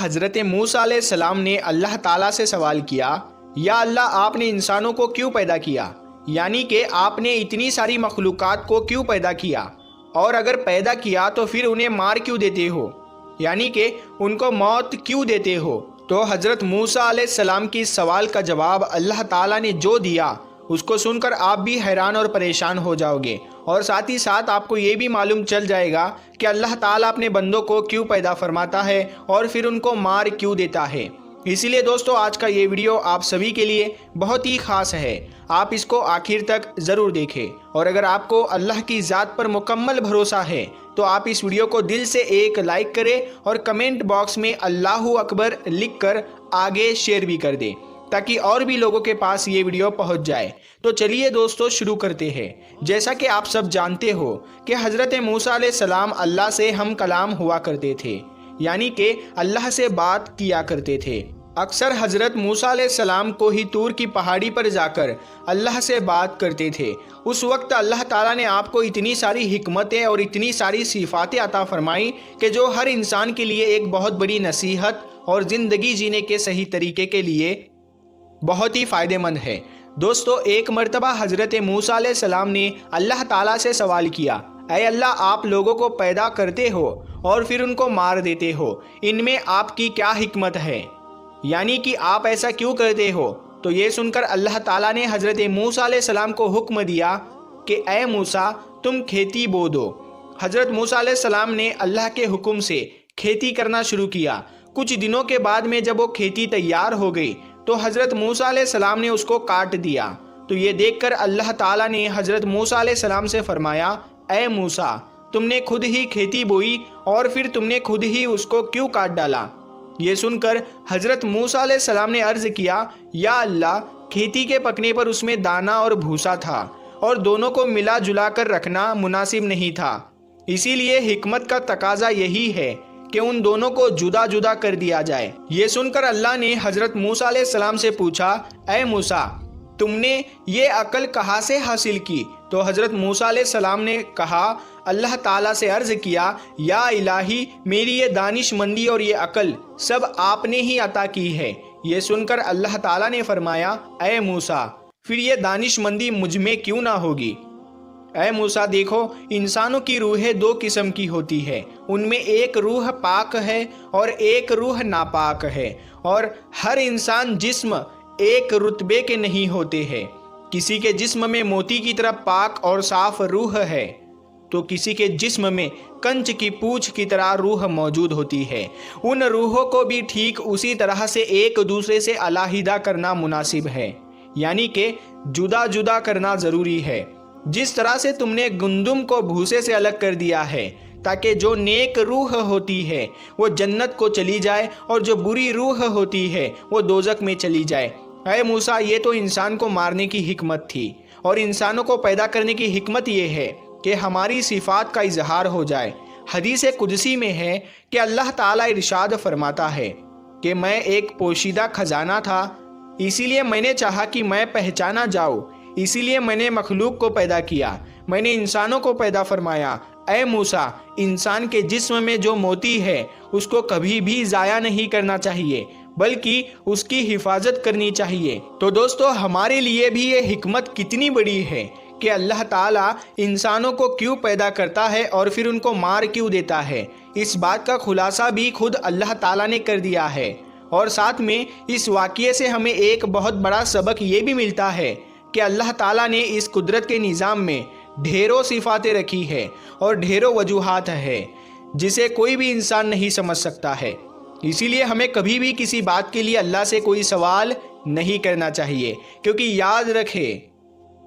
حضرت موسیٰ علیہ السلام نے اللہ تعالیٰ سے سوال کیا، یا اللہ، آپ نے انسانوں کو کیوں پیدا کیا؟ یعنی کہ آپ نے اتنی ساری مخلوقات کو کیوں پیدا کیا؟ اور اگر پیدا کیا تو پھر انہیں مار کیوں دیتے ہو؟ یعنی کہ ان کو موت کیوں دیتے ہو؟ تو حضرت موسیٰ علیہ السلام کی اس سوال کا جواب اللہ تعالیٰ نے جو دیا، اس کو سن کر آپ بھی حیران اور پریشان ہو جاؤ گے، اور ساتھ ہی ساتھ آپ کو یہ بھی معلوم چل جائے گا کہ اللہ تعالیٰ اپنے بندوں کو کیوں پیدا فرماتا ہے اور پھر ان کو مار کیوں دیتا ہے۔ اسی لیے دوستو، آج کا یہ ویڈیو آپ سبھی کے لیے بہت ہی خاص ہے، آپ اس کو آخر تک ضرور دیکھیں، اور اگر آپ کو اللہ کی ذات پر مکمل بھروسہ ہے تو آپ اس ویڈیو کو دل سے ایک لائک کریں اور کمنٹ باکس میں اللہ اکبر لکھ کر آگے شیئر بھی کر دیں تاکہ اور بھی لوگوں کے پاس یہ ویڈیو پہنچ جائے۔ تو چلیے دوستو، شروع کرتے ہیں۔ جیسا کہ آپ سب جانتے ہو کہ حضرت موسیٰ علیہ السلام اللہ سے ہم کلام ہوا کرتے تھے، یعنی کہ اللہ سے بات کیا کرتے تھے۔ اکثر حضرت موسیٰ علیہ السلام کو ہی طور کی پہاڑی پر جا کر اللہ سے بات کرتے تھے۔ اس وقت اللہ تعالیٰ نے آپ کو اتنی ساری حکمتیں اور اتنی ساری صفاتیں عطا فرمائیں کہ جو ہر انسان کے لیے ایک بہت بڑی نصیحت اور زندگی جینے کے صحیح طریقے کے لیے بہت ہی فائدہ مند ہے۔ دوستو، ایک مرتبہ حضرت موسیٰ علیہ السلام نے اللہ تعالیٰ سے سوال کیا، اے اللہ، آپ لوگوں کو پیدا کرتے ہو اور پھر ان کو مار دیتے ہو، ان میں آپ کی کیا حکمت ہے؟ یعنی کہ آپ ایسا کیوں کرتے ہو؟ تو یہ سن کر اللہ تعالیٰ نے حضرت موسیٰ علیہ السلام کو حکم دیا کہ اے موسیٰ، تم کھیتی بو دو۔ حضرت موسیٰ علیہ السلام نے اللہ کے حکم سے کھیتی کرنا شروع کیا۔ کچھ دنوں کے بعد میں جب وہ کھیتی تیار ہو گئی تو حضرت موسیٰ علیہ السلام نے اس کو کاٹ دیا۔ تو یہ دیکھ کر اللہ تعالیٰ نے حضرت موسیٰ علیہ السلام سے فرمایا، اے موسیٰ، تم نے خود ہی کھیتی بوئی اور پھر تم نے خود ہی اس کو کیوں کاٹ ڈالا؟ یہ سن کر حضرت موسیٰ علیہ السلام نے عرض کیا، یا اللہ، کھیتی کے پکنے پر اس میں دانہ اور بھوسا تھا اور دونوں کو ملا جلا کر رکھنا مناسب نہیں تھا، اسی لیے حکمت کا تقاضا یہی ہے کہ ان دونوں کو جدا جدا کر دیا جائے۔ یہ سن کر اللہ نے حضرت موسیٰ علیہ السلام سے پوچھا، اے موسیٰ، تم نے یہ عقل کہاں سے حاصل کی؟ تو حضرت موسیٰ علیہ السلام نے کہا، اللہ تعالیٰ سے عرض کیا، یا الہی، میری یہ دانش مندی اور یہ عقل سب آپ نے ہی عطا کی ہے۔ یہ سن کر اللہ تعالیٰ نے فرمایا، اے موسیٰ، پھر یہ دانش مندی مجھ میں کیوں نہ ہوگی؟ اے موسیٰ، دیکھو، انسانوں کی روحیں دو قسم کی ہوتی ہے، ان میں ایک روح پاک ہے اور ایک روح ناپاک ہے، اور ہر انسان جسم ایک رتبے کے نہیں ہوتے ہیں۔ کسی کے جسم میں موتی کی طرح پاک اور صاف روح ہے تو کسی کے جسم میں کنچ کی پوچھ کی طرح روح موجود ہوتی ہے۔ ان روحوں کو بھی ٹھیک اسی طرح سے ایک دوسرے سے علیحدہ کرنا مناسب ہے، یعنی کہ جدا جدا کرنا ضروری ہے۔ جس طرح سے تم نے گندم کو بھوسے سے الگ کر دیا ہے تاکہ جو نیک روح ہوتی ہے وہ جنت کو چلی جائے اور جو بری روح ہوتی ہے وہ دوزخ میں چلی جائے۔ اے موسیٰ، یہ تو انسان کو مارنے کی حکمت تھی، اور انسانوں کو پیدا کرنے کی حکمت یہ ہے کہ ہماری صفات کا اظہار ہو جائے۔ حدیث قدسی میں ہے کہ اللہ تعالیٰ ارشاد فرماتا ہے کہ میں ایک پوشیدہ خزانہ تھا، اسی لیے میں نے چاہا کہ میں پہچانا جاؤں، اسی لیے میں نے مخلوق کو پیدا کیا، میں نے انسانوں کو پیدا فرمایا۔ اے موسیٰ، انسان کے جسم میں جو موتی ہے اس کو کبھی بھی ضائع نہیں کرنا چاہیے، بلکہ اس کی حفاظت کرنی چاہیے۔ تو دوستو، ہمارے لیے بھی یہ حکمت کتنی بڑی ہے کہ اللہ تعالیٰ انسانوں کو کیوں پیدا کرتا ہے اور پھر ان کو مار کیوں دیتا ہے۔ اس بات کا خلاصہ بھی خود اللہ تعالیٰ نے کر دیا ہے، اور ساتھ میں اس واقعے سے ہمیں ایک بہت بڑا سبق یہ بھی ملتا ہے کہ اللہ تعالیٰ نے اس قدرت کے نظام میں ڈھیروں صفاتیں رکھی ہے اور ڈھیروں وجوہات ہے جسے کوئی بھی انسان نہیں سمجھ سکتا ہے۔ اسی لیے ہمیں کبھی بھی کسی بات کے لیے اللہ سے کوئی سوال نہیں کرنا چاہیے، کیونکہ یاد رکھے،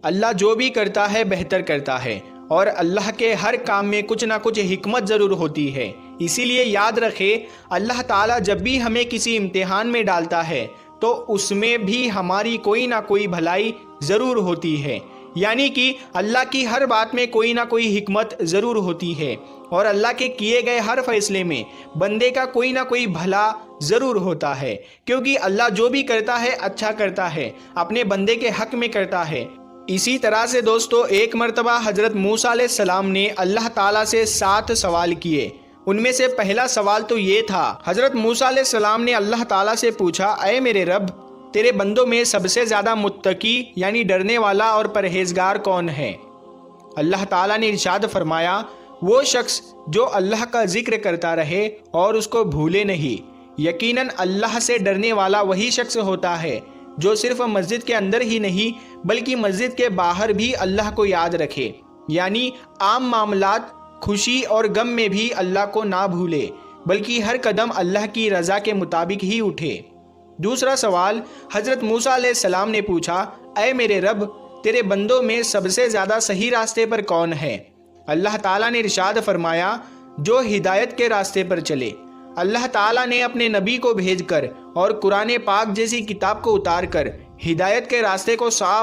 اللہ جو بھی کرتا ہے بہتر کرتا ہے، اور اللہ کے ہر کام میں کچھ نہ کچھ حکمت ضرور ہوتی ہے۔ اسی لیے یاد رکھے، اللہ تعالیٰ جب بھی ہمیں کسی امتحان میں ڈالتا ہے تو اس میں بھی ہماری کوئی نہ کوئی بھلائی ضرور ہوتی ہے۔ یعنی کہ اللہ کی ہر بات میں کوئی نہ کوئی حکمت ضرور ہوتی ہے اور اللہ کے کیے گئے ہر فیصلے میں بندے کا کوئی نہ کوئی بھلا ضرور ہوتا ہے، کیونکہ اللہ جو بھی کرتا ہے اچھا کرتا ہے، اپنے بندے کے حق میں کرتا ہے۔ اسی طرح سے دوستو ایک مرتبہ حضرت موسیٰ علیہ السلام نے اللہ تعالیٰ سے 7 سوال کیے۔ ان میں سے پہلا سوال تو یہ تھا، حضرت موسیٰ علیہ السلام نے اللہ تعالیٰ سے پوچھا، اے میرے رب، تیرے بندوں میں سب سے زیادہ متقی یعنی ڈرنے والا اور پرہیزگار کون ہے؟ اللہ تعالیٰ نے ارشاد فرمایا، وہ شخص جو اللہ کا ذکر کرتا رہے اور اس کو بھولے نہیں۔ یقیناً اللہ سے ڈرنے والا وہی شخص ہوتا ہے جو صرف مسجد کے اندر ہی نہیں بلکہ مسجد کے باہر بھی اللہ کو یاد رکھے، یعنی عام معاملات، خوشی اور غم میں بھی اللہ کو نہ بھولے بلکہ ہر قدم اللہ کی رضا کے مطابق ہی اٹھے۔ دوسرا سوال حضرت موسیٰ علیہ السلام نے پوچھا، اے میرے رب، تیرے بندوں میں سب سے زیادہ صحیح راستے پر کون ہے؟ اللہ تعالیٰ نے ارشاد فرمایا، جو ہدایت کے راستے پر چلے۔ اللہ تعالیٰ نے اپنے نبی کو بھیج کر اور قرآن پاک جیسی کتاب کو اتار کر ہدایت کے راستے کو صاف